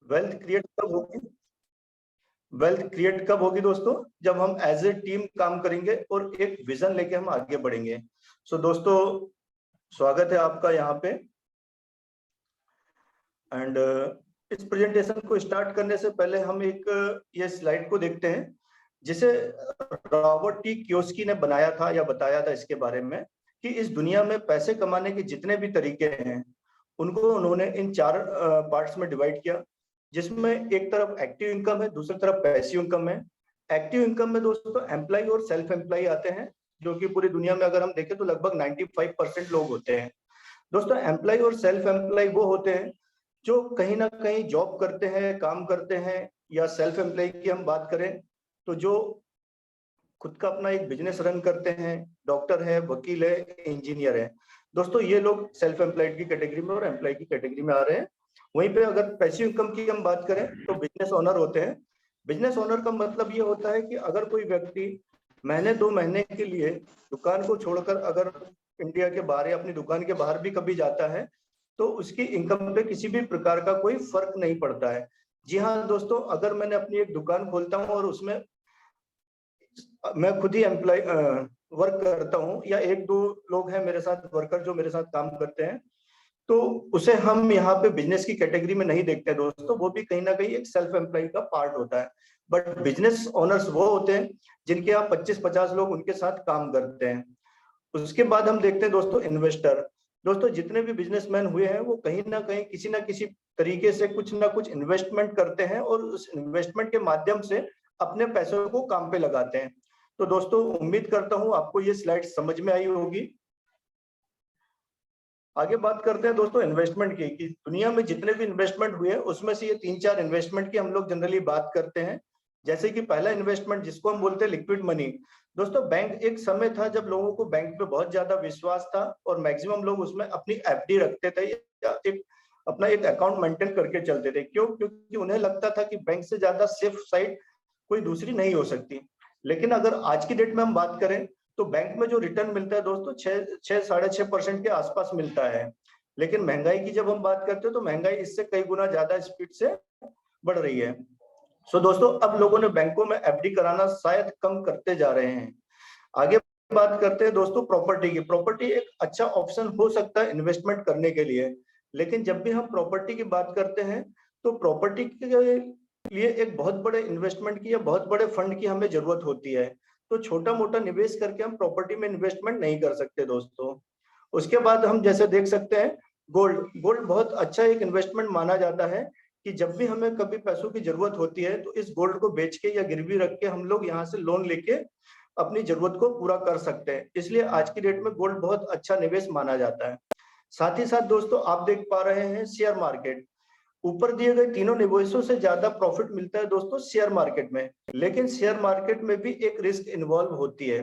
Wealth create कब होगी? Wealth create कब होगी दोस्तों? जब हम एज ए टीम काम करेंगे और एक विजन लेके हम आगे बढ़ेंगे। सो दोस्तों, स्वागत है आपका यहाँ पे। एंड इस प्रेजेंटेशन को स्टार्ट करने से पहले हम एक ये स्लाइड को देखते हैं जिसे रॉबर्ट टी कियोस्की ने बनाया था या बताया था इसके बारे में कि इस दुनिया में पैसे कमाने के जितने भी तरीके हैं उनको उन्होंने इन 4 पार्ट्स में डिवाइड किया, जिसमें एक तरफ एक्टिव इनकम है, दूसरी तरफ पैसिव इनकम है। एक्टिव इनकम में दोस्तों एम्प्लॉय और सेल्फ एम्प्लॉय आते हैं, जो कि पूरी दुनिया में अगर हम देखें तो लगभग 95% लोग होते हैं। दोस्तों एम्प्लॉय और सेल्फ एम्प्लॉय वो होते हैं जो कहीं ना कहीं जॉब करते हैं, काम करते हैं, या सेल्फ एम्प्लॉय की हम बात करें तो जो खुद का अपना एक बिजनेस रन करते हैं, डॉक्टर है, वकील है, इंजीनियर है। दोस्तों ये लोग सेल्फ एम्प्लॉयड की कैटेगरी में और एम्प्लॉय की कैटेगरी में आ रहे हैं। वहीं पे अगर पैसिव इनकम की हम बात करें तो बिजनेस ओनर होते हैं। बिजनेस ओनर का मतलब ये होता है कि अगर कोई व्यक्ति महीने 2 महीने के लिए दुकान को छोड़कर अगर इंडिया के बाहर या अपनी दुकान के बाहर भी कभी जाता है तो उसकी इनकम पे किसी भी प्रकार का कोई फर्क नहीं पड़ता है। जी हाँ दोस्तों, अगर मैंने अपनी एक दुकान खोलता हूँ और उसमें मैं खुद ही एम्प्लॉय वर्क करता हूँ या 1-2 लोग हैं मेरे साथ वर्कर जो मेरे साथ काम करते हैं, तो उसे हम यहाँ पे बिजनेस की कैटेगरी में नहीं देखते दोस्तों। वो भी कहीं ना कहीं एक सेल्फ एम्प्लॉय का पार्ट होता है। बट बिजनेस ओनर्स वो होते हैं जिनके यहाँ 25-50 लोग उनके साथ काम करते हैं। उसके बाद हम देखते हैं दोस्तों इन्वेस्टर। दोस्तों जितने भी बिजनेसमैन हुए हैं वो कहीं ना कहीं किसी ना किसी तरीके से कुछ ना कुछ इन्वेस्टमेंट करते हैं और उस इन्वेस्टमेंट के माध्यम से अपने पैसों को काम पे लगाते हैं। तो दोस्तों उम्मीद करता हूं आपको ये स्लाइड समझ में आई होगी। आगे बात करते हैं दोस्तों इन्वेस्टमेंट की, कि दुनिया में जितने भी इन्वेस्टमेंट हुए उसमें से ये 3-4 इन्वेस्टमेंट की हम लोग जनरली बात करते हैं। जैसे कि पहला इन्वेस्टमेंट जिसको हम बोलते हैं लिक्विड मनी। दोस्तों बैंक एक समय था जब लोगों को बैंक पे बहुत ज्यादा विश्वास था और मैक्सिमम लोग उसमें अपनी एफडी रखते थे या एक अपना एक अकाउंट मेंटेन करके चलते थे। क्यों? क्योंकि उन्हें लगता था कि बैंक से ज्यादा सेफ साइड कोई दूसरी नहीं हो सकती। लेकिन अगर आज की डेट में हम बात करें तो बैंक में जो रिटर्न मिलता है दोस्तों 6-6.5% के आसपास मिलता है। लेकिन महंगाई की जब हम बात करते हैं तो महंगाई इससे कई गुना ज्यादा स्पीड से बढ़ रही है। सो दोस्तों अब लोगों ने बैंकों में एफडी कराना शायद कम करते जा रहे हैं। आगे बात करते हैं दोस्तों प्रॉपर्टी की। प्रॉपर्टी एक अच्छा ऑप्शन हो सकता है इन्वेस्टमेंट करने के लिए, लेकिन जब भी हम प्रॉपर्टी की बात करते हैं तो प्रॉपर्टी के लिए एक बहुत बड़े इन्वेस्टमेंट की या बहुत बड़े फंड की हमें जरूरत होती है। तो छोटा मोटा निवेश करके हम प्रॉपर्टी में इन्वेस्टमेंट नहीं कर सकते दोस्तों। उसके बाद हम जैसे देख सकते हैं गोल्ड। गोल्ड बहुत अच्छा एक इन्वेस्टमेंट माना जाता है कि जब भी हमें कभी पैसों की जरूरत होती है तो इस गोल्ड को बेच के या गिरवी रख के हम लोग यहाँ से लोन लेके अपनी जरूरत को पूरा कर सकते हैं। इसलिए आज की डेट में गोल्ड बहुत अच्छा निवेश माना जाता है। साथ ही साथ दोस्तों आप देख पा रहे हैं शेयर मार्केट। ऊपर दिए गए तीनों निवेशों से ज्यादा प्रॉफिट मिलता है दोस्तों शेयर मार्केट में, लेकिन शेयर मार्केट में भी एक रिस्क इन्वॉल्व होती है।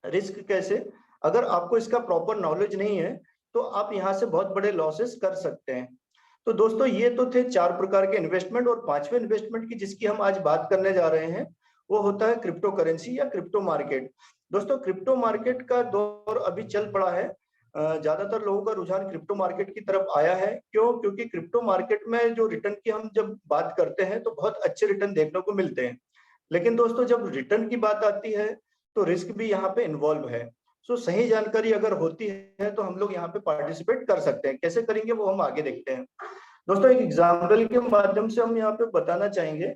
रिस्क कैसे? अगर आपको इसका प्रॉपर नॉलेज नहीं है तो आप यहाँ से बहुत बड़े लॉसेस कर सकते हैं। तो दोस्तों ये तो थे 4 प्रकार के इन्वेस्टमेंट, और 5वें इन्वेस्टमेंट की जिसकी हम आज बात करने जा रहे हैं वो होता है क्रिप्टो करेंसी या क्रिप्टो मार्केट। दोस्तों क्रिप्टो मार्केट का दौर अभी चल पड़ा है। ज्यादातर लोगों का रुझान क्रिप्टो मार्केट की तरफ आया है। क्यों? क्योंकि क्रिप्टो मार्केट में जो रिटर्न की हम जब बात करते हैं तो बहुत अच्छे रिटर्न देखने को मिलते हैं। लेकिन दोस्तों जब रिटर्न की बात आती है तो रिस्क भी यहाँ पे इन्वॉल्व है। सो सही जानकारी अगर होती है तो हम लोग यहाँ पे पार्टिसिपेट कर सकते हैं। कैसे करेंगे वो हम आगे देखते हैं। दोस्तों एक एग्जाम्पल के माध्यम से हम यहाँ पे बताना चाहेंगे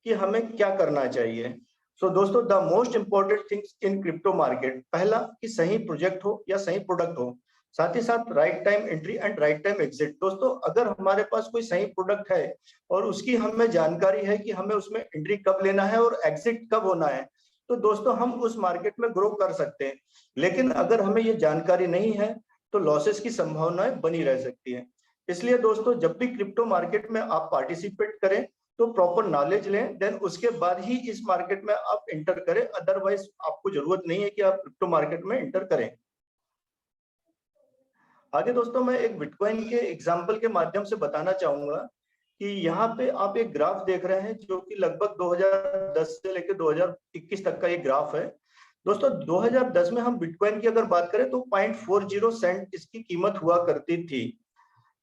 कि हमें क्या करना चाहिए। सो दोस्तों the most important things in crypto market, पहला कि सही प्रोजेक्ट हो या सही प्रोडक्ट हो, साथ ही साथ right time entry and right time exit. दोस्तों अगर हमारे पास कोई सही प्रोडक्ट है और उसकी हमें जानकारी है कि हमें उसमें एंट्री कब लेना है और एग्जिट कब होना है, तो दोस्तों हम उस मार्केट में ग्रो कर सकते हैं। लेकिन अगर हमें ये जानकारी नहीं है तो लॉसेस की संभावनाएं बनी रह सकती है। इसलिए दोस्तों जब भी क्रिप्टो मार्केट में आप पार्टिसिपेट करें तो प्रॉपर नॉलेज लें, देन उसके बाद ही इस मार्केट में आप एंटर करें। अदरवाइज आपको जरूरत नहीं है कि आप क्रिप्टो मार्केट में एंटर करें। आगे दोस्तों मैं एक बिटकॉइन के एग्जांपल के माध्यम से बताना चाहूंगा कि यहाँ पे आप एक ग्राफ देख रहे हैं जो कि लगभग 2010 से लेकर 2021 तक का ये ग्राफ है। दोस्तों 2010 में हम बिटकॉइन की अगर बात करें तो 0.40 सेंट इसकी कीमत हुआ करती थी।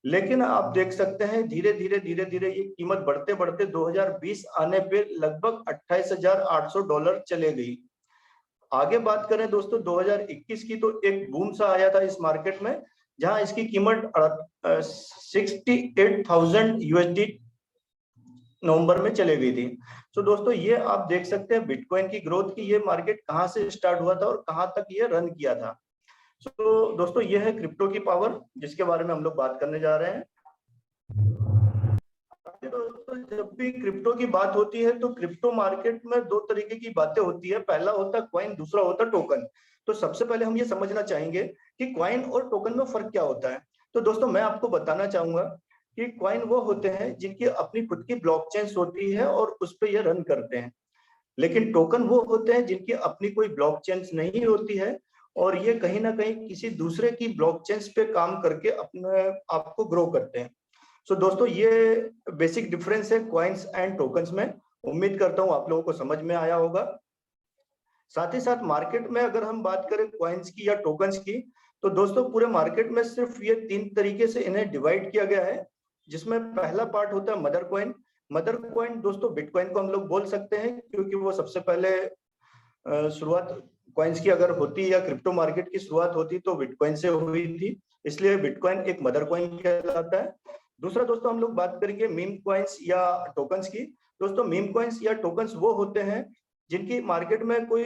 लेकिन आप देख सकते हैं धीरे धीरे ये कीमत बढ़ते बढ़ते 2020 आने पे लगभग $28,800 चले गई। आगे बात करें दोस्तों 2021 की, तो एक बूम सा आया था इस मार्केट में, जहां इसकी कीमत 68,000 USD नवंबर में चले गई थी। तो दोस्तों ये आप देख सकते हैं बिटकॉइन की ग्रोथ की, ये मार्केट कहां से स्टार्ट हुआ था और कहां तक ये रन किया था। तो दोस्तों ये है क्रिप्टो की पावर, जिसके बारे में हम लोग बात करने जा रहे हैं। दोस्तों जब भी क्रिप्टो की बात होती है तो क्रिप्टो मार्केट में दो तरीके की बातें होती है, पहला होता है कॉइन, दूसरा होता है टोकन। तो सबसे पहले हम ये समझना चाहेंगे कि कॉइन और टोकन में फर्क क्या होता है। तो दोस्तों मैं आपको बताना चाहूंगा कि कॉइन वो होते हैं जिनकी अपनी खुद की ब्लॉकचेन होती है और उस पर ये रन करते हैं, लेकिन टोकन वो होते हैं जिनकी अपनी कोई ब्लॉकचेन नहीं होती है और ये कहीं ना कहीं किसी दूसरे की ब्लॉकचेन पे काम करके अपने आप को ग्रो करते हैं। सो दोस्तों ये बेसिक डिफरेंस है कॉइन्स एंड टोकन्स में। उम्मीद करता हूं आप लोगों को समझ में आया होगा। साथ ही साथ मार्केट में अगर हम बात करें कॉइन्स की या टोकन्स की, तो दोस्तों पूरे मार्केट में सिर्फ ये तीन तरीके से इन्हें डिवाइड किया गया है, जिसमें पहला पार्ट होता है मदर कॉइन। मदर कॉइन दोस्तों बिटकॉइन को हम लोग बोल सकते हैं, क्योंकि वो सबसे पहले शुरुआत कॉइन्स की अगर होती या क्रिप्टो मार्केट की शुरुआत होती तो बिटकॉइन से हुई थी, इसलिए बिटकॉइन एक मदर कॉइन कहलाता है। दूसरा दोस्तों हम लोग बात करेंगे मीम कॉइन्स या टोकन्स की। दोस्तों मीम कॉइन्स या टोकन्स वो होते हैं जिनकी मार्केट में कोई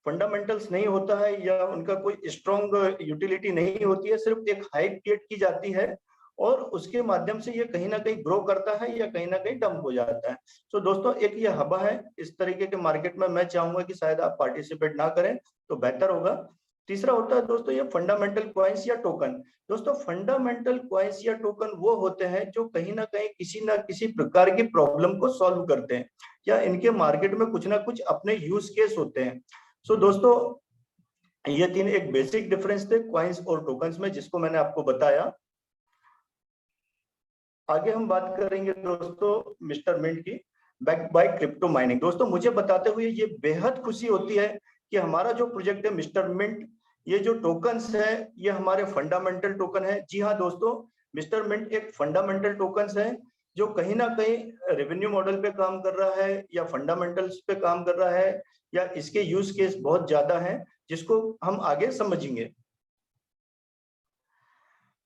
फंडामेंटल्स नहीं होता है या उनका कोई स्ट्रॉन्ग यूटिलिटी नहीं होती है, सिर्फ एक हाइप क्रिएट की जाती है और उसके माध्यम से ये कहीं ना कहीं ग्रो करता है या कहीं ना कहीं डंप हो जाता है। तो दोस्तों एक ये हवा है, इस तरीके के मार्केट में मैं चाहूंगा कि शायद आप पार्टिसिपेट ना करें तो बेहतर होगा। तीसरा होता है दोस्तों ये फंडामेंटल कॉइन्स या टोकन। दोस्तों फंडामेंटल कॉइन्स या टोकन वो होते हैं जो कहीं ना किसी प्रकार की प्रॉब्लम को सॉल्व करते हैं या इनके मार्केट में कुछ ना कुछ अपने यूज केस होते हैं। सो दोस्तों ये तीन एक बेसिक डिफरेंस थे कॉइन्स और टोकन्स में, जिसको मैंने आपको बताया। आगे हम बात करेंगे दोस्तों मिस्टर मिंट की, बैक्ड बाय क्रिप्टो माइनिंग। दोस्तों मुझे बताते हुए ये बेहद खुशी होती है कि हमारा जो प्रोजेक्ट है मिस्टर मिंट, ये जो टोकन्स है ये हमारे फंडामेंटल टोकन है। जी हाँ दोस्तों, मिस्टर मिंट एक फंडामेंटल टोकन्स है जो कहीं ना कहीं रेवेन्यू मॉडल पे काम कर रहा है या फंडामेंटल्स पे काम कर रहा है या इसके यूज केस बहुत ज्यादा है, जिसको हम आगे समझेंगे।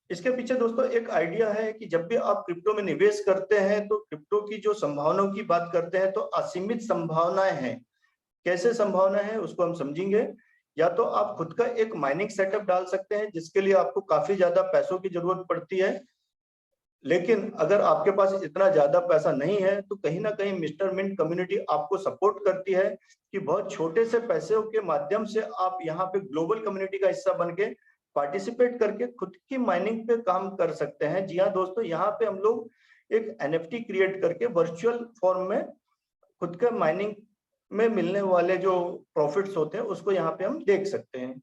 इसके पीछे दोस्तों एक आइडिया है कि जब भी आप क्रिप्टो में निवेश करते हैं तो क्रिप्टो की जो संभावनाओं की बात करते हैं तो असीमित संभावनाएं हैं। कैसे संभावना है उसको हम समझेंगे। या तो आप खुद का एक माइनिंग सेटअप डाल सकते हैं, जिसके लिए आपको काफी ज्यादा पैसों की जरूरत पड़ती है, लेकिन अगर आपके पास इतना ज्यादा पैसा नहीं है तो कहीं ना कहीं मिस्टर मिंट कम्युनिटी आपको सपोर्ट करती है कि बहुत छोटे से पैसों के माध्यम से आप यहाँ पे ग्लोबल कम्युनिटी का हिस्सा बन के पार्टिसिपेट करके खुद की माइनिंग पे काम कर सकते हैं। जी हाँ दोस्तों, यहाँ पे हम लोग एक NFT क्रिएट करके वर्चुअल फॉर्म में खुद का माइनिंग में मिलने वाले जो प्रॉफिट्स होते हैं उसको यहाँ पे हम देख सकते हैं।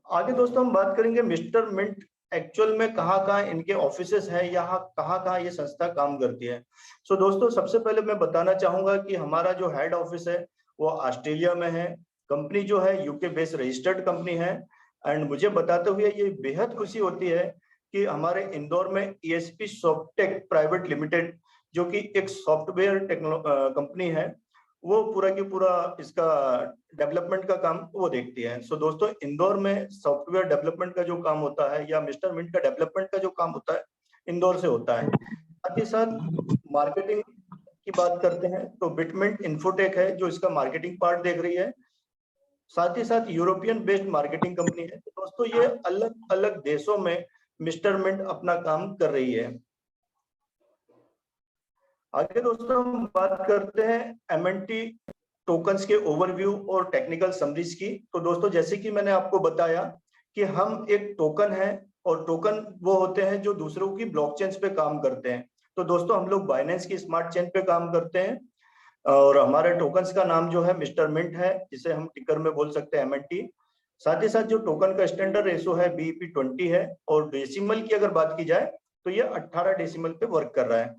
आगे दोस्तों हम बात करेंगे मिस्टर मिंट एक्चुअल में कहाँ इनके ऑफिसेस हैं, यहाँ कहाँ ये संस्था काम करती है। सो दोस्तों सबसे पहले मैं बताना चाहूंगा कि हमारा जो हेड ऑफिस है वो ऑस्ट्रेलिया में है। कंपनी जो है यूके बेस्ड रजिस्टर्ड कंपनी है। एंड मुझे बताते हुए ये बेहद खुशी होती है कि हमारे इंदौर में ESP सॉफ्टेक प्राइवेट लिमिटेड, जो कि एक सॉफ्टवेयर कंपनी है, वो पूरा की पूरा इसका डेवलपमेंट का काम वो देखती है। सो दोस्तों इंदौर में सॉफ्टवेयर डेवलपमेंट का जो काम होता है या मिस्टर मिंट का डेवलपमेंट का जो काम होता है इंदौर से होता है। साथ ही साथ मार्केटिंग की बात करते हैं तो बिटमिंट इन्फोटेक है जो इसका मार्केटिंग पार्ट देख रही है। साथ ही साथ यूरोपियन बेस्ड मार्केटिंग कंपनी है। तो दोस्तों ये अलग अलग देशों में मिस्टर मिंट अपना काम कर रही है। आगे दोस्तों हम बात करते हैं MNT टोकन्स के ओवरव्यू और टेक्निकल समरीज की। तो दोस्तों जैसे कि मैंने आपको बताया कि हम एक टोकन है और टोकन वो होते हैं जो दूसरों की ब्लॉकचेन पे काम करते हैं। तो दोस्तों हम लोग बाइनेंस की स्मार्ट चेन पे काम करते हैं और हमारे टोकन्स का नाम जो है मिस्टर मिंट है, जिसे हम टिकर में बोल सकते हैं MNT। साथ ही साथ जो टोकन का स्टैंडर्ड रेशो है BEP20 है और डेसिमल की अगर बात की जाए तो ये 18 डेसिमल पे वर्क कर रहा है।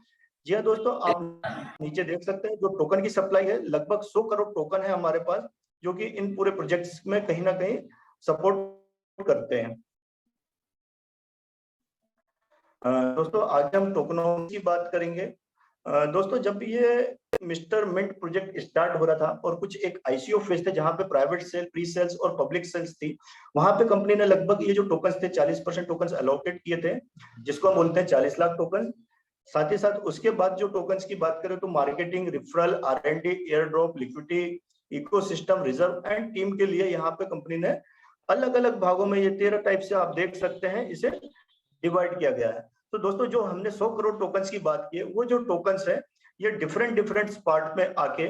जी हाँ दोस्तों, आप नीचे देख सकते हैं जो टोकन की सप्लाई है लगभग 100 करोड़ टोकन है हमारे पास, जो कि इन पूरे प्रोजेक्ट्स में कहीं ना कहीं सपोर्ट करते हैं। दोस्तों आगे हम टोकनोमिक्स की बात करेंगे। दोस्तों जब ये मिस्टर मिंट प्रोजेक्ट स्टार्ट हो रहा था और कुछ एक आईसीओ फेज थे जहां पे प्राइवेट सेल, प्री सेल्स और पब्लिक सेल्स थी, वहां पे कंपनी ने लगभग ये जो टोकन्स थे 40% टोकन्स अलॉकेट किए थे, जिसको हम बोलते हैं 40 लाख टोकन। साथ ही साथ उसके बाद जो टोकन्स की बात करें तो marketing, referral, R&D, air drop, liquidity, ecosystem, reserve and team के लिए यहाँ पे कंपनी ने अलग अलग भागों में ये 13 टाइप से आप देख सकते हैं इसे डिवाइड किया गया है। तो दोस्तों जो हमने 100 करोड़ टोकन्स की बात की है, वो जो टोकन्स है ये डिफरेंट डिफरेंट पार्ट में आके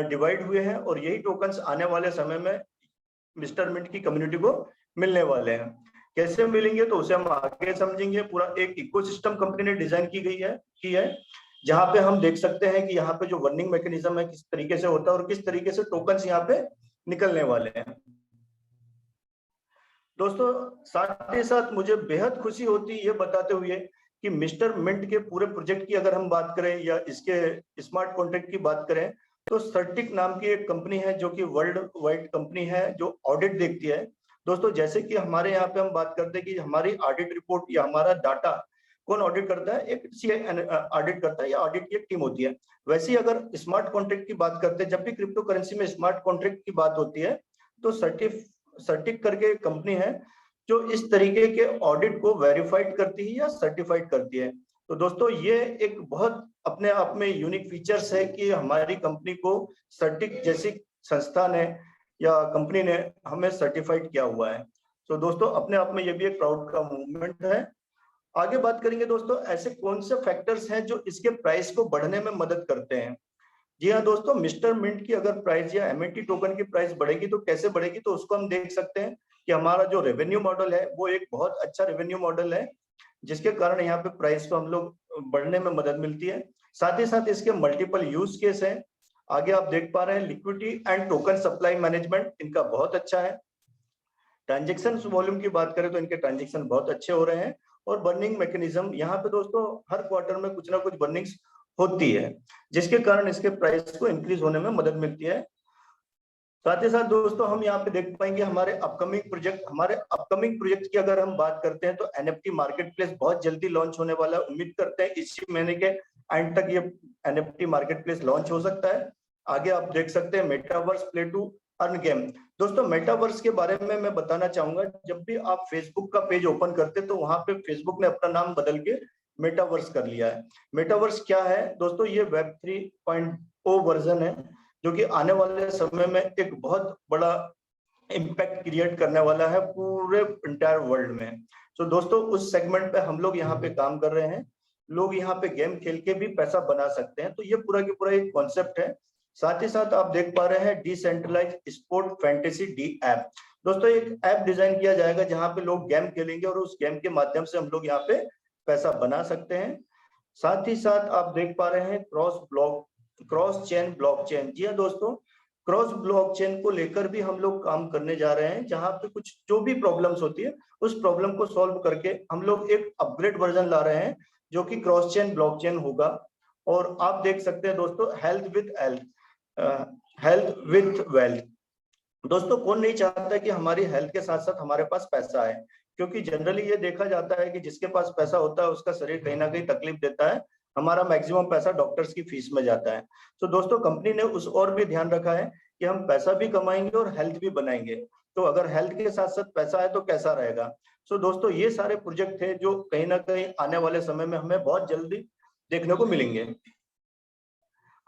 डिवाइड हुए हैं और यही टोकन्स आने वाले समय में मिस्टर मिंट की कम्युनिटी को मिलने वाले हैं। कैसे मिलेंगे तो उसे हम आगे समझेंगे। पूरा एक इकोसिस्टम कंपनी ने डिजाइन की है जहां पे हम देख सकते हैं कि यहाँ पे जो वर्निंग मैकेनिज्म है किस तरीके से होता है और किस तरीके से टोकन्स यहाँ पे निकलने वाले हैं। दोस्तों साथ ही साथ मुझे बेहद खुशी होती है ये बताते हुए कि मिस्टर मिंट के पूरे प्रोजेक्ट की अगर हम बात करें या इसके स्मार्ट कॉन्ट्रैक्ट की बात करें तो सर्टिक नाम की एक कंपनी है जो कि वर्ल्ड वाइड कंपनी है जो ऑडिट देखती है। दोस्तों जैसे कि हमारे यहाँ पे हम बात करते हैं कि हमारी ऑडिट रिपोर्ट या हमारा डाटा कौन ऑडिट करता है, एक ऑडिट करता है या ऑडिट की एक टीम होती है। वैसे ही अगर स्मार्ट कॉन्ट्रैक्ट की बात करते हैं, जब भी क्रिप्टो करेंसी में स्मार्ट कॉन्ट्रैक्ट की बात होती है तो सर्टिक करके एक कंपनी है जो इस तरीके के ऑडिट को वेरीफाइड करती है या सर्टिफाइड करती है। तो दोस्तों ये एक बहुत अपने आप में यूनिक फीचर्स है कि हमारी कंपनी को सर्टिक जैसी संस्था ने या कंपनी ने हमें सर्टिफाइड किया हुआ है। तो दोस्तों अपने आप में ये भी एक प्राउड का मूवमेंट है। आगे बात करेंगे दोस्तों ऐसे कौन से फैक्टर्स हैं जो इसके प्राइस को बढ़ने में मदद करते हैं। जी हाँ दोस्तों, मिस्टर मिंट की अगर प्राइस या एमएनटी टोकन की प्राइस बढ़ेगी तो कैसे बढ़ेगी, तो उसको हम देख सकते हैं कि हमारा जो रेवेन्यू मॉडल है वो एक बहुत अच्छा रेवेन्यू मॉडल है जिसके कारण यहाँ पे प्राइस को हम लोग बढ़ने में मदद मिलती है। साथ ही साथ इसके मल्टीपल यूज केस हैं। आगे आप देख पा रहे हैं liquidity and token supply management इनका बहुत अच्छा है। ट्रांजेक्शन वॉल्यूम की बात करें तो इनके ट्रांजेक्शन बहुत अच्छे हो रहे हैं और बर्निंग मैकेनिज्म यहाँ पे दोस्तों हर क्वार्टर में कुछ ना कुछ बर्निंग्स होती है जिसके कारण इसके प्राइस को इंक्रीज होने में मदद मिलती है। साथ ही साथ दोस्तों हम यहाँ पे देख पाएंगे हमारे अपकमिंग प्रोजेक्ट की अगर हम बात करते हैं तो एनएफटी मार्केट प्लेस बहुत जल्दी लॉन्च होने वाला है। उम्मीद करते हैं इसी महीने के एंड तक ये एनएफटी मार्केट प्लेस लॉन्च हो सकता है। आगे आप देख सकते हैं metaverse play to earn game. दोस्तों मेटावर्स के बारे में मैं बताना चाहूंगा, जब भी आप फेसबुक का पेज ओपन करते तो वहां पे फेसबुक ने अपना नाम बदल के मेटावर्स कर लिया है। मेटावर्स क्या है दोस्तों, ये वेब 3.0 वर्जन है जो कि आने वाले समय में एक बहुत बड़ा इम्पैक्ट क्रिएट करने वाला है पूरे इंटायर वर्ल्ड में। तो दोस्तों उस सेगमेंट पे हम लोग यहाँ पे काम कर रहे हैं। लोग यहाँ पे गेम खेल के भी पैसा बना सकते हैं, तो ये पूरा की पूरा एक कॉन्सेप्ट है। साथ ही साथ आप देख पा रहे हैं decentralise sport fantasy D app. दोस्तों एक ऐप डिजाइन किया जाएगा जहां पे लोग गेम खेलेंगे और उस गेम के माध्यम से हम लोग यहाँ पे पैसा बना सकते हैं। साथ ही साथ आप देख पा रहे हैं क्रॉस चेन ब्लॉकचेन। जी हाँ दोस्तों, क्रॉस ब्लॉकचेन को लेकर भी हम लोग काम करने जा रहे हैं जहां पे कुछ जो भी प्रॉब्लम्स होती है उस प्रॉब्लम को सॉल्व करके हम लोग एक अपग्रेड वर्जन ला रहे हैं जो कि क्रॉस चेन ब्लॉकचेन होगा। और आप देख सकते हैं दोस्तों हेल्थ विथ वेल्थ। दोस्तों कौन नहीं चाहता कि हमारी हेल्थ के साथ साथ हमारे पास पैसा है, क्योंकि जनरली ये देखा जाता है कि जिसके पास पैसा होता है उसका शरीर कहीं ना कहीं तकलीफ देता है। हमारा मैक्सिमम पैसा डॉक्टर्स की फीस में जाता है। तो दोस्तों कंपनी ने उस और भी ध्यान रखा है कि हम पैसा भी कमाएंगे और हेल्थ भी बनाएंगे। तो अगर हेल्थ के साथ साथ पैसा है तो कैसा रहेगा। सो दोस्तों ये सारे प्रोजेक्ट थे जो कहीं ना कहीं आने वाले समय में हमें बहुत जल्दी देखने को मिलेंगे।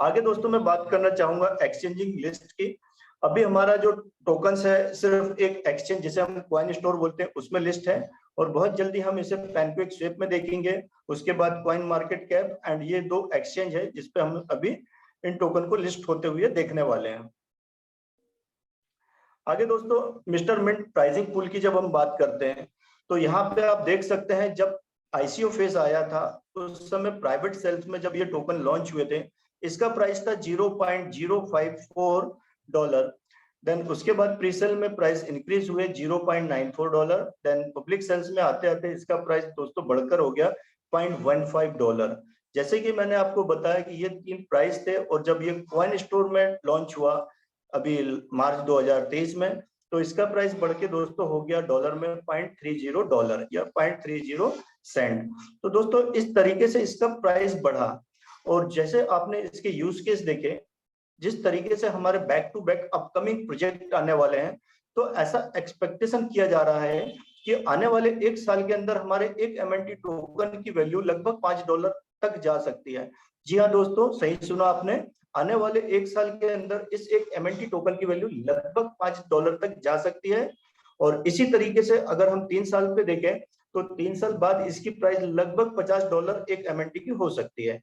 आगे दोस्तों मैं बात करना चाहूंगा एक्सचेंजिंग लिस्ट की। अभी हमारा जो टोकन्स है सिर्फ एक एक्सचेंज जिसे हम कॉइन स्टोर बोलते हैं उसमें लिस्ट है और बहुत जल्दी हम इसे पैनकेक स्वेप में देखेंगे। उसके बाद कॉइन मार्केट कैप एंड ये दो एक्सचेंज है जिसपे हम अभी इन टोकन को लिस्ट होते हुए देखने वाले हैं। आगे दोस्तों मिस्टर मिंट प्राइसिंग पूल की जब हम बात करते हैं तो यहाँ पे आप देख सकते हैं जब आईसीओ फेज आया था तो उस समय प्राइवेट सेल्स में जब ये टोकन लॉन्च हुए थे इसका प्राइस था $0.054। देन उसके बाद प्री सेल में प्राइस इंक्रीज हुए $0.94। देन पब्लिक सेल्स में आते आते इसका प्राइस दोस्तों बढ़कर हो गया $0.15। जैसे कि मैंने आपको बताया कि ये 3 प्राइस थे और जब ये कॉइन स्टोर में लॉन्च हुआ अभी मार्च 2023 में तो इसका प्राइस बढ़ के दोस्तों हो गया डॉलर में $0.30 या 0.30 सेंट। तो दोस्तों इस तरीके से इसका प्राइस बढ़ा, और जैसे आपने इसके यूज केस देखे, जिस तरीके से हमारे back to back upcoming project आने वाले हैं, तो ऐसा एक्सपेक्टेशन किया जा रहा है कि आने वाले 1 साल के अंदर हमारे एक एमएनटी टोकन की वैल्यू लगभग $5 तक जा सकती है। जी हाँ दोस्तों, सही सुना आपने, आने वाले 1 साल के अंदर इस एक एमएनटी टोकन की वैल्यू लगभग $5 तक जा सकती है। और इसी तरीके से अगर हम 3 साल पे देखें तो 3 साल बाद इसकी प्राइस लगभग $50 एक एमएनटी की हो सकती है।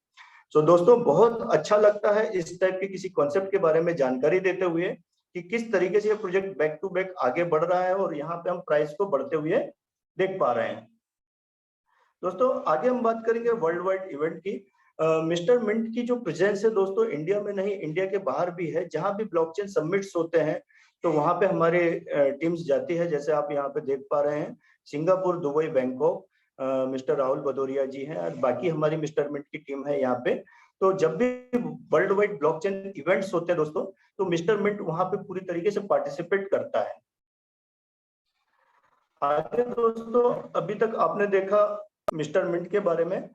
तो दोस्तों बहुत अच्छा लगता है इस टाइप के किसी कॉन्सेप्ट के बारे में जानकारी देते हुए कि किस तरीके से ये प्रोजेक्ट बैक टू बैक आगे बढ़ रहा है, और यहाँ पे हम प्राइस को बढ़ते हुए देख पा रहे हैं। दोस्तों आगे हम बात करेंगे वर्ल्ड वाइड इवेंट की। मिस्टर मिंट की जो प्रेजेंस है दोस्तों, इंडिया में नहीं, इंडिया के बाहर भी है। जहां भी ब्लॉकचेन समिट्स होते हैं तो वहां पे हमारे टीम्स जाती है, जैसे आप यहाँ पे देख पा रहे हैं, Singapore, Dubai, Bangkok, mister Rahul Bhadauria ji हैं, और बाकी हमारी मिस्टर मिंट की टीम है यहाँ पे। तो जब भी वर्ल्ड वाइड ब्लॉकचेन इवेंट्स होते हैं दोस्तों, तो मिस्टर मिंट वहां पे पूरी तरीके से पार्टिसिपेट करता है। आगे दोस्तों, अभी तक आपने देखा मिस्टर मिंट के बारे में।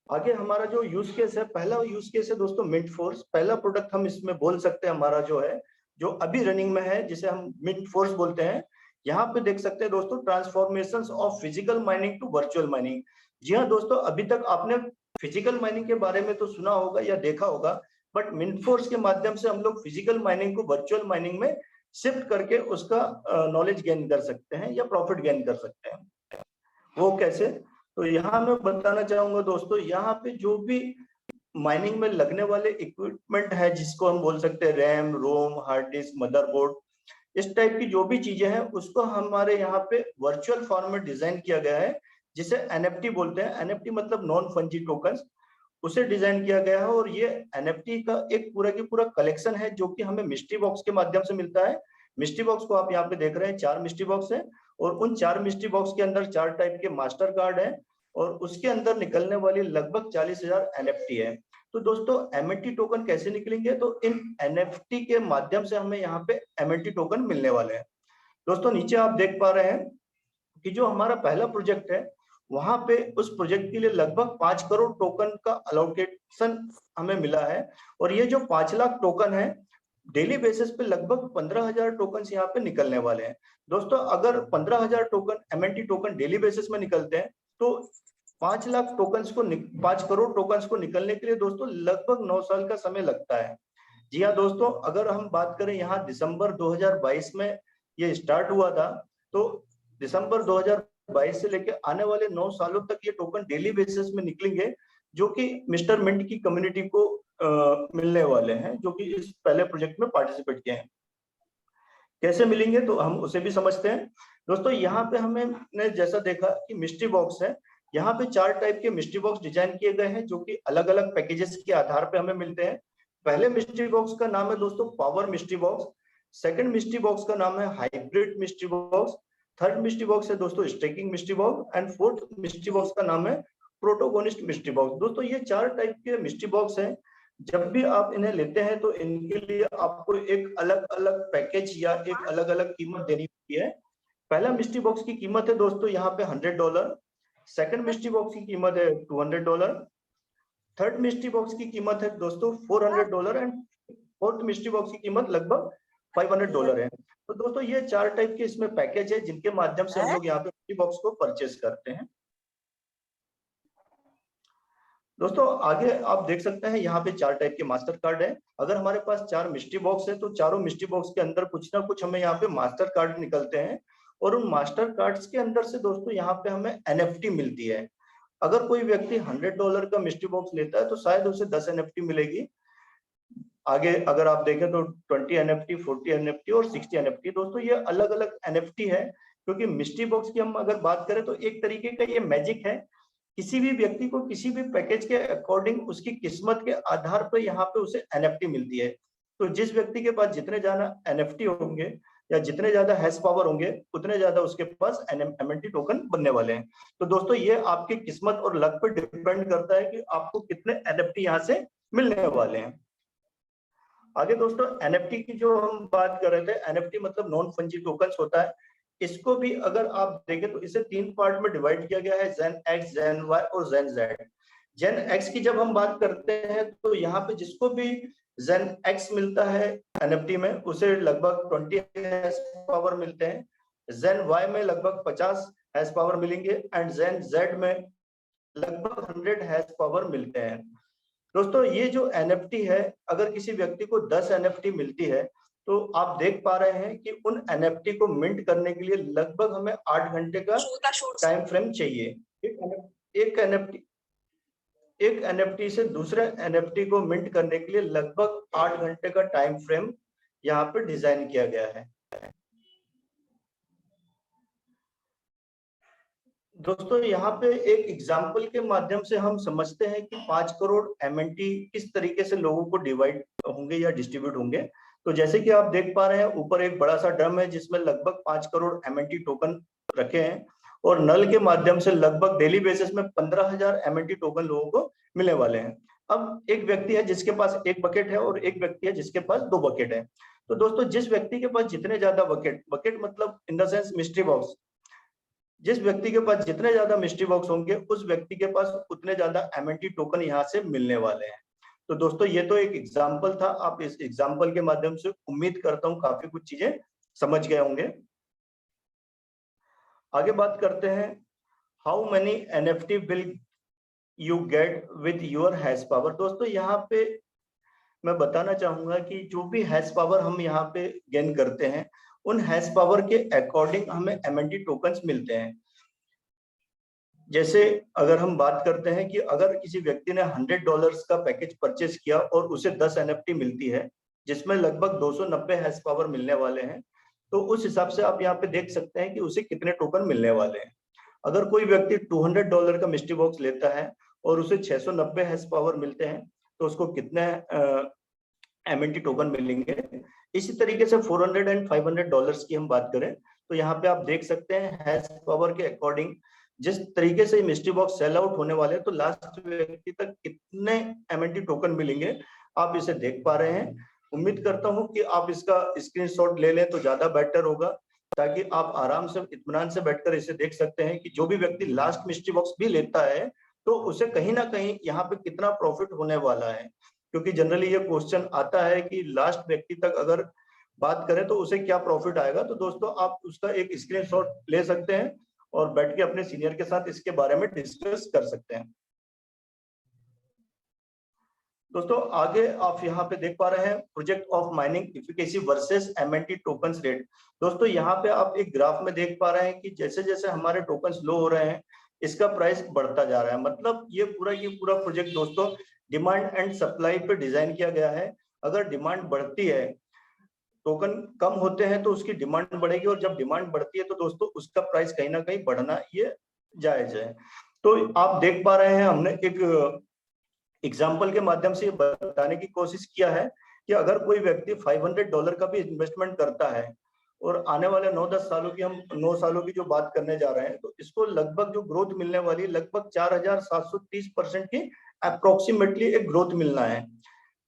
आगे हमारा जो यूज केस है, पहला यूज केस है दोस्तों मिंट फोर्स। पहला प्रोडक्ट हम इसमें बोल सकते हैं हमारा जो है, जो अभी रनिंग में है, जिसे हम मिंट फोर्स बोलते हैं। यहाँ पे देख सकते हैं दोस्तों, transformations of physical mining to virtual mining. जी हाँ दोस्तों, अभी तक आपने फिजिकल माइनिंग के बारे में तो सुना होगा या देखा होगा, बट मिंट फोर्स के माध्यम से हम लोग फिजिकल माइनिंग को वर्चुअल माइनिंग में शिफ्ट करके उसका नॉलेज गेन कर सकते हैं या प्रॉफिट गेन कर सकते हैं। वो कैसे? तो यहाँ मैं बताना चाहूंगा दोस्तों, यहाँ पे जो भी माइनिंग में लगने वाले इक्विपमेंट है, जिसको हम बोल सकते हैं रैम, रोम, हार्ड डिस्क, मदरबोर्ड, इस टाइप की जो भी चीजें हैं, उसको हमारे यहाँ पे वर्चुअल फॉर्म में डिजाइन किया गया है, जिसे एनएफटी बोलते हैं। एनएफटी मतलब नॉन फंजी टोकन्स, उसे डिजाइन किया गया है। और ये एनएफटी का एक पूरा की पूरा कलेक्शन है, जो कि हमें मिस्ट्री बॉक्स के माध्यम से मिलता है। मिस्ट्री बॉक्स को आप यहाँ पे देख रहे हैं, 4 मिस्ट्री बॉक्स है, और उन 4 मिस्ट्री बॉक्स के अंदर 4 टाइप के मास्टर कार्ड है, और उसके अंदर निकलने वाली लगभग 40,000 एनएफटी है। तो दोस्तों एमएनटी टोकन कैसे निकलेंगे? तो इन एनएफटी के माध्यम से हमें यहाँ पे एमएनटी टोकन मिलने वाले हैं। दोस्तों नीचे आप देख पा रहे हैं कि जो हमारा पहला प्रोजेक्ट है, वहां पे उस प्रोजेक्ट के लिए लगभग 5 करोड़ टोकन का अलोकेशन हमें मिला है। और ये जो 5 लाख टोकन है, डेली बेसिस पे लगभग 15,000 टोकन यहाँ पे निकलने वाले हैं। दोस्तों अगर 15,000 token MNT token daily basis में निकलते हैं, तो 5 लाख टोकन को 5 करोड़ टोकन को निकलने के लिए दोस्तों लगभग 9 साल का समय लगता है। जी हाँ दोस्तों, अगर हम बात करें, यहाँ दिसंबर 2022 में ये स्टार्ट हुआ था, तो दिसंबर 2022 से लेकर आने वाले 9 सालों तक ये टोकन डेली बेसिस में निकलेंगे, जो कि मिस्टर मिंट की कम्युनिटी को मिलने वाले हैं, जो कि इस पहले प्रोजेक्ट में पार्टिसिपेट किए हैं। कैसे मिलेंगे तो हम उसे भी समझते हैं। दोस्तों यहाँ पे हमने जैसा देखा कि मिस्ट्री बॉक्स है, यहाँ पे 4 टाइप के मिस्ट्री बॉक्स डिजाइन किए गए हैं, जो कि अलग अलग पैकेजेस के आधार पे हमें मिलते हैं। पहले मिस्ट्री बॉक्स का नाम है दोस्तों power mystery box, second mystery box का नाम है hybrid mystery box, third mystery box है दोस्तों staking mystery box, and fourth mystery box का नाम है प्रोटोगोनिस्ट मिस्ट्री बॉक्स। दोस्तों ये 4 टाइप के मिस्ट्री बॉक्स हैं। जब भी आप इन्हें लेते हैं तो इनके लिए आपको एक अलग अलग पैकेज या एक अलग अलग कीमत देनी होती है। पहला मिस्ट्री बॉक्स की कीमत है दोस्तों यहाँ पे $100, सेकंड मिस्ट्री बॉक्स की कीमत है $200, थर्ड मिस्ट्री बॉक्स की कीमत है दोस्तों $400, एंड फोर्थ मिस्ट्री बॉक्स की कीमत लगभग $500 है। तो दोस्तों ये 4 टाइप के इसमें पैकेज है, जिनके माध्यम से हम लोग यहाँ पे मिस्ट्री बॉक्स को परचेज करते हैं। दोस्तों आगे आप देख सकते हैं, यहाँ पे 4 टाइप के मास्टर कार्ड है। अगर हमारे पास 4 मिस्ट्री बॉक्स है, तो चारों मिस्ट्री बॉक्स के अंदर कुछ ना कुछ हमें यहाँ पे मास्टर कार्ड निकलते हैं, और उन मास्टर कार्ड्स के अंदर से दोस्तों यहाँ पे हमें एनएफटी मिलती है। अगर कोई व्यक्ति $100 का मिस्ट्री बॉक्स लेता है, तो शायद उसे 10 एनएफटी मिलेगी। आगे अगर आप देखें तो 20 एनएफटी, 40 एनएफटी और 60 एनएफटी। दोस्तों ये अलग अलग एनएफटी है, क्योंकि मिस्ट्री बॉक्स की हम अगर बात करें तो एक तरीके का ये मैजिक है। किसी भी व्यक्ति को किसी भी पैकेज के अकॉर्डिंग उसकी किस्मत के आधार पर यहाँ पे उसे एनएफटी मिलती है। तो जिस व्यक्ति के पास जितने ज्यादा एनएफटी होंगे या जितने ज्यादा हैश पावर होंगे, उतने ज्यादा उसके पास एमएनटी टोकन बनने वाले हैं। तो दोस्तों ये आपकी किस्मत और लक पर डिपेंड करता है कि आपको कितने एनएफटी यहाँ से मिलने वाले हैं। आगे दोस्तों एनएफटी की जो हम बात कर रहे थे, एनएफटी मतलब नॉन फंजी टोकन्स होता है। इसको भी अगर आप देखें तो इसे 3 पार्ट में डिवाइड किया गया है, जेन एक्स, जेन वाई और जेन जेड। जेन एक्स की जब हम बात करते हैं तो यहाँ पे जिसको भी जेन एक्स मिलता है एनएफटी में, उसे लगभग 20 हैश पावर मिलते हैं। जेन वाई में लगभग 50 हैश पावर मिलेंगे एंड जेन जेड में लगभग 100 हैश पावर मिलते हैं। दोस्तों ये जो एनएफटी है, अगर किसी व्यक्ति को 10 एनएफटी मिलती है तो आप देख पा रहे हैं कि उन एनएफटी को मिंट करने के लिए लगभग हमें 8 घंटे का टाइम फ्रेम चाहिए। एक एनएफटी से दूसरे एनएफटी को मिंट करने के लिए लगभग 8 घंटे का टाइम फ्रेम यहाँ पे डिजाइन किया गया है। दोस्तों यहाँ पे एक एग्जाम्पल के माध्यम से हम समझते हैं कि 5 करोड़ एमएनटी किस तरीके से लोगों को डिवाइड होंगे या डिस्ट्रीब्यूट होंगे। तो जैसे कि आप देख पा रहे हैं, ऊपर एक बड़ा सा ड्रम है जिसमें लगभग 5 करोड़ एमएनटी टोकन रखे हैं और नल के माध्यम से लगभग डेली बेसिस में 15,000 एमएनटी टोकन लोगों को मिलने वाले हैं। अब एक व्यक्ति है जिसके पास एक बकेट है और एक व्यक्ति है जिसके पास 2 बकेट है। तो दोस्तों जिस व्यक्ति के पास जितने ज्यादा बकेट मतलब in the sense mystery box, जिस व्यक्ति के पास जितने ज्यादा मिस्ट्री बॉक्स होंगे उस व्यक्ति के पास उतने ज्यादा एमएनटी टोकन यहाँ से मिलने वाले हैं। तो दोस्तों ये तो एक एग्जाम्पल था, आप इस एग्जाम्पल के माध्यम से उम्मीद करता हूँ काफी कुछ चीजें समझ गए होंगे। आगे बात करते हैं, how many NFT will you get with your hash power. दोस्तों यहाँ पे मैं बताना चाहूंगा कि जो भी हैश पावर हम यहाँ पे गेन करते हैं, उन हैश पावर के अकॉर्डिंग हमें एमएनटी टोकन्स मिलते हैं। जैसे अगर हम बात करते हैं कि अगर किसी व्यक्ति ने $100 का पैकेज परचेस किया और उसे 10 एनएफटी मिलती है जिसमें लगभग 290 हैश पावर मिलने वाले हैं, तो उस हिसाब से आप यहाँ पे देख सकते हैं कि उसे कितने टोकन मिलने वाले हैं। अगर कोई व्यक्ति $200 का मिस्ट्री बॉक्स लेता है और उसे 690 हैश पावर मिलते हैं तो उसको कितने एमएनटी टोकन मिलेंगे। इसी तरीके से $400 एंड $500 की हम बात करें तो यहाँ पे आप देख सकते हैं हैश पावर के अकॉर्डिंग जिस तरीके से मिस्ट्री बॉक्स सेल आउट होने वाले हैं तो लास्ट व्यक्ति तक कितने एमएनटी टोकन मिलेंगे आप इसे देख पा रहे हैं। उम्मीद करता हूं कि आप इसका स्क्रीनशॉट ले लें तो ज्यादा बेटर होगा, ताकि आप आराम से इत्मीनान से बैठकर इसे देख सकते हैं कि जो भी व्यक्ति लास्ट मिस्ट्री बॉक्स भी लेता है तो उसे कहीं ना कहीं यहाँ पे कितना प्रॉफिट होने वाला है। क्योंकि जनरली ये क्वेश्चन आता है कि लास्ट व्यक्ति तक अगर बात करें तो उसे क्या प्रॉफिट आएगा। तो दोस्तों आप उसका एक स्क्रीनशॉट ले सकते हैं और बैठ के अपने सीनियर के साथ इसके बारे में डिस्कस कर सकते हैं। दोस्तों आगे आप यहाँ पे देख पा रहे हैं project of mining efficacy versus MNT tokens rate. दोस्तों यहाँ पे आप एक ग्राफ में देख पा रहे हैं कि जैसे जैसे हमारे टोकन्स लो हो रहे हैं इसका प्राइस बढ़ता जा रहा है। मतलब ये पूरा प्रोजेक्ट दोस्तों डिमांड एंड सप्लाई पे डिजाइन किया गया है। अगर डिमांड बढ़ती है, टोकन कम होते हैं तो उसकी डिमांड बढ़ेगी और जब डिमांड बढ़ती है तो दोस्तों उसका प्राइस कहीं ना कहीं बढ़ना ये जायज है। तो आप देख पा रहे हैं हमने एक एग्जाम्पल के माध्यम से बताने की कोशिश किया है कि अगर कोई व्यक्ति $500 का भी इन्वेस्टमेंट करता है और आने वाले 9-10 सालों की हम 9 सालों की जो बात करने जा रहे हैं तो इसको लगभग जो ग्रोथ मिलने वाली लगभग 4,730% की अप्रोक्सीमेटली एक ग्रोथ मिलना है।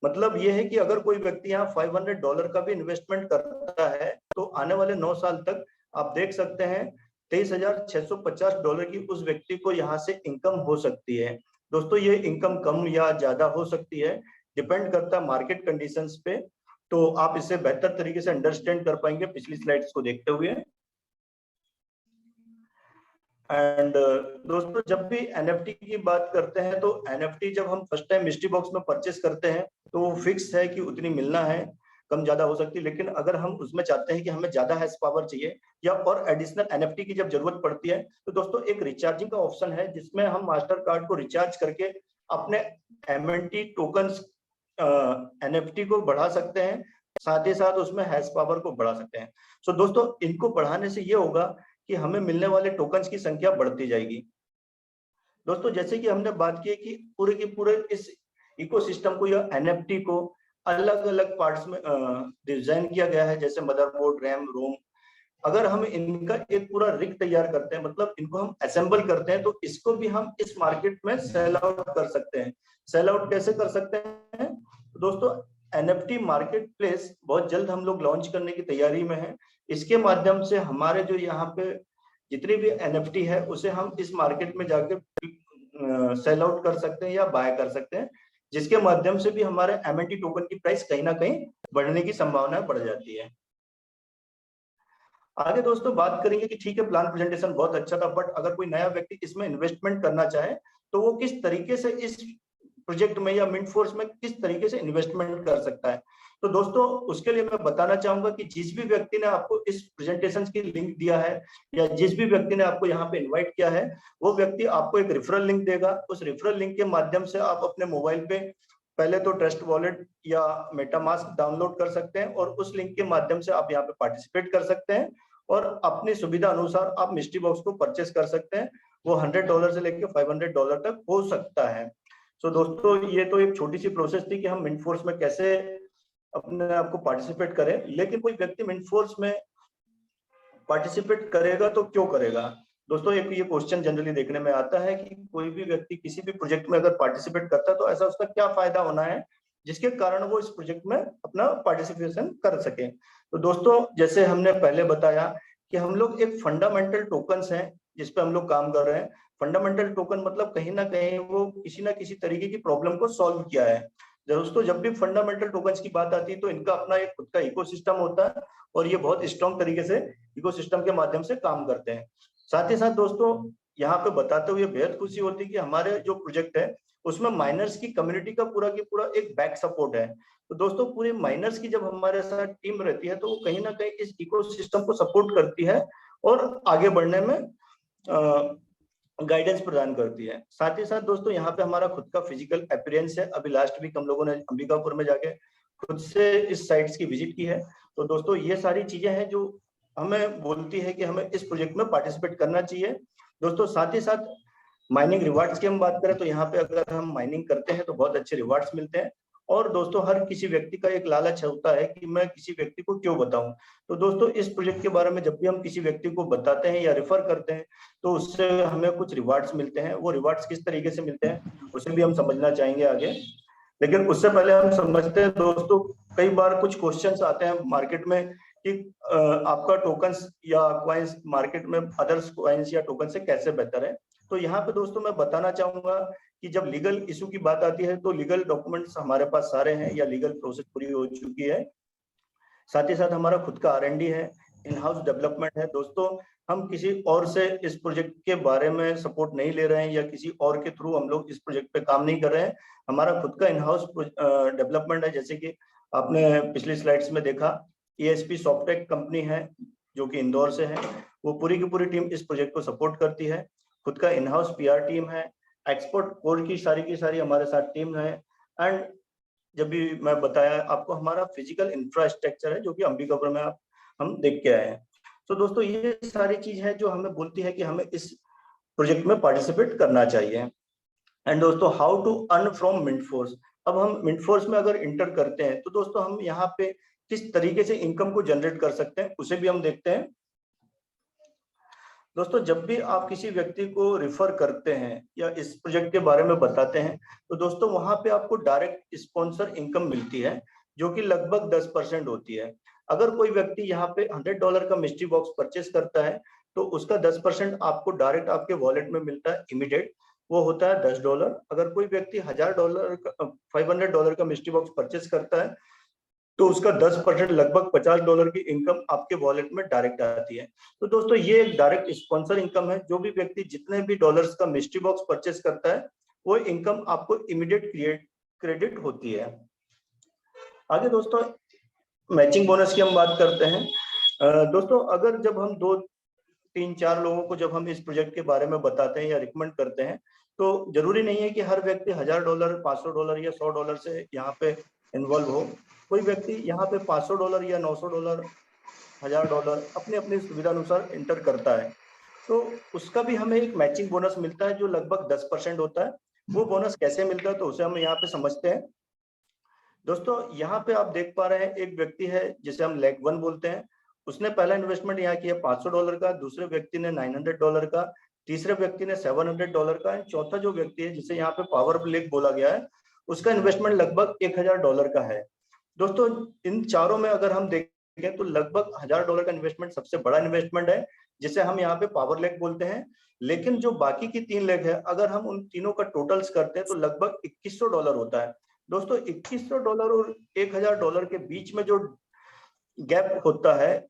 मतलब ये है कि अगर कोई व्यक्ति यहाँ $500 का भी इन्वेस्टमेंट करता है तो आने वाले 9 साल तक आप देख सकते हैं $23,650 की उस व्यक्ति को यहाँ से इनकम हो सकती है। दोस्तों ये इनकम कम या ज्यादा हो सकती है, डिपेंड करता है मार्केट कंडीशंस पे। तो आप इसे बेहतर तरीके से अंडरस्टैंड कर पाएंगे पिछली स्लाइड्स को देखते हुए। एंड दोस्तों जब भी एनएफटी की बात करते हैं तो एनएफटी जब हम फर्स्ट टाइम मिस्ट्री बॉक्स में परचेस करते हैं तो वो फिक्स है कि उतनी मिलना है, कम ज्यादा हो सकती है। लेकिन अगर हम उसमें चाहते हैं कि हमें ज्यादा हैश पावर चाहिए या और एडिशनल एनएफटी की जब जरूरत पड़ती है तो दोस्तों एक रिचार्जिंग का ऑप्शन है जिसमें हम मास्टर कार्ड को रिचार्ज करके अपने एमएनटी टोकन्स एनएफटी को बढ़ा सकते हैं, साथ ही साथ उसमें हैश पावर को बढ़ा सकते हैं। सो दोस्तों इनको बढ़ाने से ये होगा कि हमें मिलने वाले टोकन्स की संख्या बढ़ती जाएगी। दोस्तों जैसे कि हमने बात की कि पूरे के पूरे इस इकोसिस्टम को या एनएफटी को अलग अलग पार्ट्स में डिजाइन किया गया है, जैसे मदरबोर्ड, रैम, रोम। अगर हम इनका एक पूरा रिग तैयार करते हैं, मतलब इनको हम असेंबल करते हैं, तो इसको भी हम इस मार्केट में सेल आउट कर सकते हैं। सेल आउट कैसे कर सकते हैं दोस्तों? NFT मार्केट प्लेस बहुत जल्द हम लोग लॉन्च करने की तैयारी में है। इसके माध्यम से हमारे जो यहाँ पे जितनी भी NFT है उसे हम इस मार्केट में जाकर सेल आउट कर सकते हैं या बाय कर सकते हैं, जिसके माध्यम से भी हमारे MNT टोकन की प्राइस कहीं ना कहीं बढ़ने की संभावना बढ़ जाती है। आगे दोस्तों बात करेंगे कि ठीक है, प्लान प्रेजेंटेशन बहुत अच्छा था, बट अगर कोई नया व्यक्ति इसमें इन्वेस्टमेंट करना चाहे तो वो किस तरीके से इस प्रोजेक्ट में या मिंट फोर्स में किस तरीके से इन्वेस्टमेंट कर सकता है। तो दोस्तों उसके लिए मैं बताना चाहूंगा कि जिस भी व्यक्ति ने आपको इस प्रेजेंटेशन की लिंक दिया है या जिस भी व्यक्ति ने आपको यहाँ पे इन्वाइट किया है, वो व्यक्ति आपको एक रेफरल लिंक देगा। उस रेफरल लिंक के माध्यम से आप अपने मोबाइल पे पहले तो ट्रस्ट वॉलेट या मेटामास्क डाउनलोड कर सकते हैं और उस लिंक के माध्यम से आप यहाँ पे पार्टिसिपेट कर सकते हैं और अपनी सुविधा अनुसार आप मिस्ट्री बॉक्स को परचेस कर सकते हैं। वो $100 से लेकर $500 तक हो सकता है। सो दोस्तों ये तो एक छोटी सी प्रोसेस थी कि हम मिंट फोर्स में कैसे अपने आप को पार्टिसिपेट करें, लेकिन कोई व्यक्ति मिंट फोर्स में पार्टिसिपेट करेगा तो क्यों करेगा। दोस्तों एक ये क्वेश्चन जनरली देखने में आता है कि कोई भी व्यक्ति किसी भी प्रोजेक्ट में अगर पार्टिसिपेट करता है तो ऐसा उसका क्या फायदा होना है जिसके कारण वो इस प्रोजेक्ट में अपना पार्टिसिपेशन कर सके। तो दोस्तों जैसे हमने पहले बताया कि हम लोग एक फंडामेंटल टोकन्स हैं जिस पे हम लोग काम कर रहे हैं। फंडामेंटल टोकन मतलब कहीं ना कहीं वो किसी ना किसी तरीके की प्रॉब्लम को सॉल्व किया है। दोस्तों जब भी फंडामेंटल टोकन्स की बात आती है तो इनका अपना एक खुद का इकोसिस्टम होता है और ये बहुत स्ट्रॉन्ग तरीके से इकोसिस्टम के माध्यम से काम करते हैं। साथ ही साथ दोस्तों यहाँ पे बताते हुए बेहद खुशी होती है कि हमारे जो प्रोजेक्ट है उसमें माइनर्स की कम्युनिटी का पूरा की पूरा एक बैक सपोर्ट है। तो दोस्तों पूरे माइनर्स की जब हमारे साथ टीम रहती है तो वो कहीं ना कहीं इस इकोसिस्टम को सपोर्ट करती है और आगे बढ़ने में गाइडेंस प्रदान करती है। साथ ही साथ दोस्तों यहाँ पे हमारा खुद का फिजिकल अपीयरेंस है। अभी लास्ट वीक हम लोगों ने अंबिकापुर में जाके खुद से इस साइट्स की विजिट की है। तो दोस्तों ये सारी चीजें हैं जो हमें बोलती है कि हमें इस प्रोजेक्ट में पार्टिसिपेट करना चाहिए। दोस्तों साथ ही साथ माइनिंग रिवार्ड्स की हम बात करें तो यहाँ पे अगर हम माइनिंग करते हैं तो बहुत अच्छे रिवार्ड्स मिलते हैं। और दोस्तों हर किसी व्यक्ति का एक लालच होता है कि मैं किसी व्यक्ति को क्यों बताऊं। तो दोस्तों इस प्रोजेक्ट के बारे में जब भी हम किसी व्यक्ति को बताते हैं या रेफर करते हैं तो उससे हमें कुछ रिवार्ड्स मिलते हैं। वो रिवार्ड्स किस तरीके से मिलते हैं उसे भी हम समझना चाहेंगे आगे, लेकिन उससे पहले हम समझते हैं दोस्तों कई बार कुछ क्वेश्चंस आते हैं मार्केट में कि आपका टोकन्स या कॉइन्स मार्केट में अदर्स कॉइन्स या टोकन से कैसे बेहतर है। तो यहाँ पे दोस्तों मैं बताना चाहूंगा कि जब लीगल इशू की बात आती है तो लीगल डॉक्यूमेंट्स हमारे पास सारे हैं या लीगल प्रोसेस पूरी हो चुकी है। साथ ही साथ हमारा खुद का R&D है, इन हाउस डेवलपमेंट है। दोस्तों हम किसी और से इस प्रोजेक्ट के बारे में सपोर्ट नहीं ले रहे हैं या किसी और के थ्रू हम लोग इस प्रोजेक्ट पे काम नहीं कर रहे हैं। हमारा खुद का इन हाउस डेवलपमेंट है। जैसे कि आपने पिछली स्लाइड्स में देखा ESP सॉफ्टटेक कंपनी है जो कि इंदौर से है, वो पूरी की पूरी टीम इस प्रोजेक्ट को सपोर्ट करती है। खुद का इन हाउस PR टीम है, एक्सपोर्ट कोर की सारी हमारे साथ टीम है। एंड जब भी मैं बताया आपको हमारा फिजिकल इंफ्रास्ट्रक्चर है जो कि अंबिकापुर में हम देख के आए हैं। तो दोस्तों ये सारी चीज है जो हमें बोलती है कि हमें इस प्रोजेक्ट में पार्टिसिपेट करना चाहिए। एंड दोस्तों how to earn from Mint Force. अब हम मिंट फोर्स में अगर इंटर करते हैं तो दोस्तों हम यहाँ पे किस तरीके से इनकम को जनरेट कर सकते हैं उसे भी हम देखते हैं। दोस्तों जब भी आप किसी व्यक्ति को रिफर करते हैं या इस प्रोजेक्ट के बारे में बताते हैं तो दोस्तों वहां पे आपको डायरेक्ट स्पॉन्सर इनकम मिलती है जो कि लगभग 10% होती है। अगर कोई व्यक्ति यहाँ पे $100 का मिस्ट्री बॉक्स परचेस करता है तो उसका 10% आपको डायरेक्ट आपके वॉलेट में मिलता है इमीडिएट, वो होता है $10। अगर कोई व्यक्ति $1000 का $500 का मिस्ट्री बॉक्स परचेस करता है तो उसका 10% लगभग $50 की इनकम आपके वॉलेट में डायरेक्ट आती है। तो दोस्तों ये एक डायरेक्ट स्पॉन्सर इनकम है। जो भी व्यक्ति जितने भी डॉलर्स का मिस्ट्री बॉक्स परचेस करता है वो इनकम आपको इमीडिएट क्रेडिट होती है। आगे दोस्तों मैचिंग बोनस की हम बात करते हैं। दोस्तों अगर जब हम 2 3 4 लोगों को जब हम इस प्रोजेक्ट के बारे में बताते हैं या रिकमेंड करते हैं तो जरूरी नहीं है कि हर व्यक्ति $1000 $500 या $100 से यहाँ पे इन्वॉल्व हो। कोई व्यक्ति यहाँ पे $500 या $900 $1000 अपने अपनी सुविधा अनुसार इंटर करता है तो उसका भी हमें एक मैचिंग बोनस मिलता है जो लगभग 10% होता है। वो बोनस कैसे मिलता है तो उसे हम यहाँ पे समझते हैं। दोस्तों यहाँ पे आप देख पा रहे हैं एक व्यक्ति है जिसे हम लेग 1 बोलते हैं। उसने पहला इन्वेस्टमेंट यहाँ किया $500 का, दूसरे व्यक्ति ने $900 का, तीसरे व्यक्ति ने $700 का, चौथा जो व्यक्ति है जिसे यहाँ पे पावर लेग बोला गया है उसका इन्वेस्टमेंट लगभग $1000 का है। दोस्तों इन चारों में अगर हम देखें तो लगभग $1000 का इन्वेस्टमेंट सबसे बड़ा इन्वेस्टमेंट है, जिसे हम यहाँ पे पावर लेग बोलते हैं। लेकिन जो बाकी की 3 लेग है, अगर हम उन तीनों का टोटल्स करते हैं तो लगभग $2100 होता है। दोस्तों $2100 और $1000 के बीच में जो गैप होता है,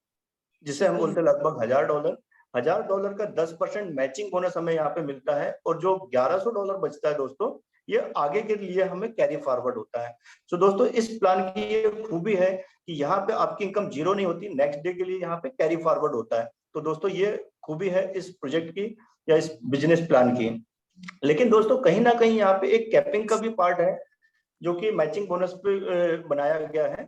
जिसे हम बोलते हैं लगभग $1000, $1000 का 10% मैचिंग बोनस हमें यहाँ पे मिलता है, और जो $1100 बचता है दोस्तों, ये आगे के लिए हमें कैरी फॉरवर्ड होता है। तो दोस्तों इस प्लान की ये खूबी है कि यहाँ पे आपकी इनकम जीरो नहीं होती, नेक्स्ट डे के लिए यहाँ पे कैरी फॉरवर्ड होता है। तो दोस्तों ये खूबी है इस प्रोजेक्ट की या इस बिजनेस प्लान की। लेकिन दोस्तों कहीं ना कहीं यहाँ पे एक कैपिंग का भी पार्ट है, जो कि मैचिंग बोनस पे बनाया गया है।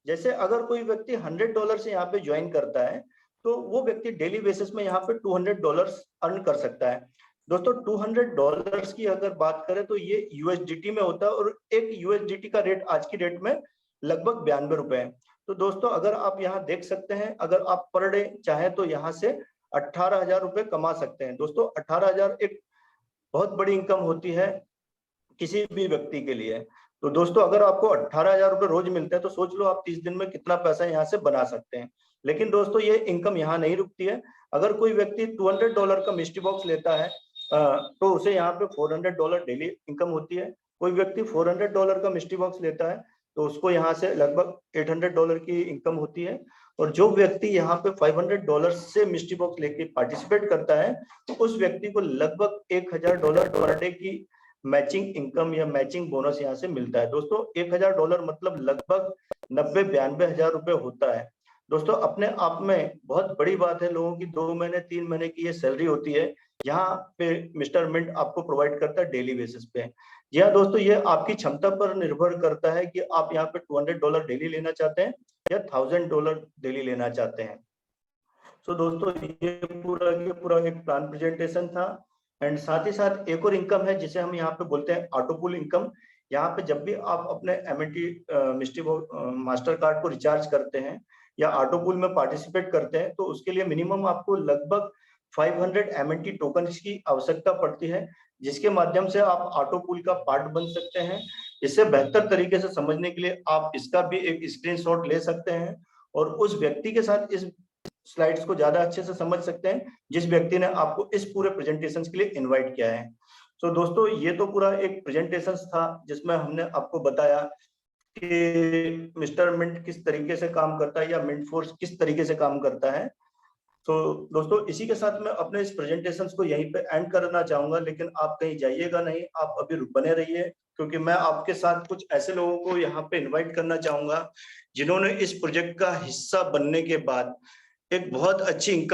जैसे अगर कोई व्यक्ति $100 से यहाँ पे ज्वाइन करता है, तो वो व्यक्ति डेली बेसिस में यहाँ पे $200 अर्न कर सकता है। दोस्तों $200 की अगर बात करें तो ये यूएसडीटी में होता है, और एक यूएसडीटी का रेट आज की डेट में लगभग ₹92 है। तो दोस्तों अगर आप यहाँ देख सकते हैं, अगर आप पर डे चाहें तो यहाँ से ₹18,000 कमा सकते हैं। दोस्तों 18,000 एक बहुत बड़ी इनकम होती है किसी भी व्यक्ति के लिए। तो दोस्तों अगर आपको ₹18,000 रोज मिलते हैं, तो सोच लो आप 30 दिन में कितना पैसा यहाँ से बना सकते हैं। लेकिन दोस्तों ये इनकम यहाँ नहीं रुकती है। अगर कोई व्यक्ति $200 का मिस्ट्री बॉक्स लेता है, तो उसे यहाँ पे $400 डेली इनकम होती है। कोई व्यक्ति $400 का मिस्ट्री बॉक्स लेता है, तो उसको यहाँ से लगभग $800 की इनकम होती है। और जो व्यक्ति यहाँ पे $500 से मिस्ट्री बॉक्स लेके पार्टिसिपेट करता है, तो उस व्यक्ति को लगभग $1000 पर डे की मैचिंग इनकम या मैचिंग बोनस यहाँ से मिलता है। दोस्तों $1000 मतलब लगभग 90-92 हजार रुपए होता है। दोस्तों अपने आप में बहुत बड़ी बात है, लोगों की 2 महीने 3 महीने की ये सैलरी होती है, यहाँ पे मिस्टर मिंट आपको प्रोवाइड करता है डेली बेसिस पे। जी हाँ दोस्तों, ये आपकी क्षमता पर निर्भर करता है कि आप यहाँ पे $200 डेली लेना चाहते हैं या $1000 डेली लेना चाहते हैं। तो दोस्तों ये पूरा एक प्लान प्रेजेंटेशन था। एंड साथ ही साथ एक और इनकम है जिसे हम यहाँ पे बोलते हैं ऑटो पुल इनकम। यहाँ पे जब भी आप अपने एमएनटी मिस्ट्री मास्टर कार्ड को रिचार्ज करते हैं या ऑटो पुल में पार्टिसिपेट करते हैं, तो उसके लिए मिनिमम आपको लगभग 500 एमएनटी टोकन की आवश्यकता पड़ती है, जिसके माध्यम से आप ऑटो पुल का पार्ट बन सकते हैं। इसे बेहतर तरीके से समझने के लिए आप इसका भी एक स्क्रीनशॉट ले सकते हैं, और उस व्यक्ति के साथ इस स्लाइड्स को ज्यादा अच्छे से समझ सकते हैं जिस व्यक्ति ने आपको इस पूरे प्रेजेंटेशन के लिए इनवाइट किया है। तो दोस्तों ये तो पूरा एक प्रेजेंटेशन था जिसमें हमने आपको बताया कि मिस्टर मिंट किस तरीके से काम करता है या मिंट फोर्स किस तरीके से काम करता है। तो दोस्तों इसी के साथ मैं अपने इस प्रेजेंटेशन को यहीं पे एंड करना चाहूंगा, लेकिन आप कहीं जाइएगा नहीं, आप अभी बने रहिए, क्योंकि मैं आपके साथ कुछ ऐसे लोगों को यहाँ पे इनवाइट करना चाहूंगा जिन्होंने इस प्रोजेक्ट का हिस्सा बनने के बाद एक बहुत अच्छी इनकम